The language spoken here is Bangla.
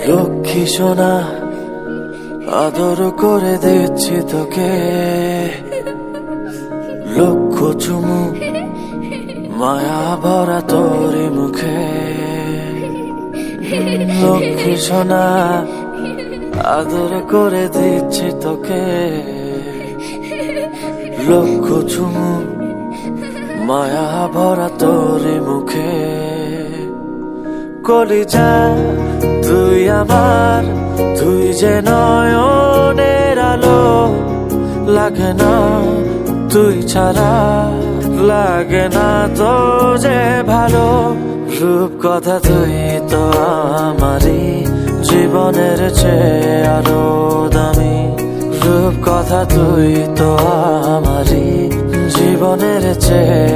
লক্ষ্মী সোনা আদর করে দিচ্ছি তোকে, লক্ষ চুমু মায়া ভরা তোরি মুখে। লক্ষ্মী সোনা আদর করে দিচ্ছি তোকে, লক্ষ চুমু মায়া ভরা তোরি মুখে। কলিজা তুই আমার, তুই যে নয়নের আলো, লাগে না তুই ছাড়া, লাগে না তো যে ভালো। রূপ কথা তুই তো আমারই, জীবনের চেয়ে আরো দামি। রূপ কথা তুই তো আমারই, জীবনের চেয়ে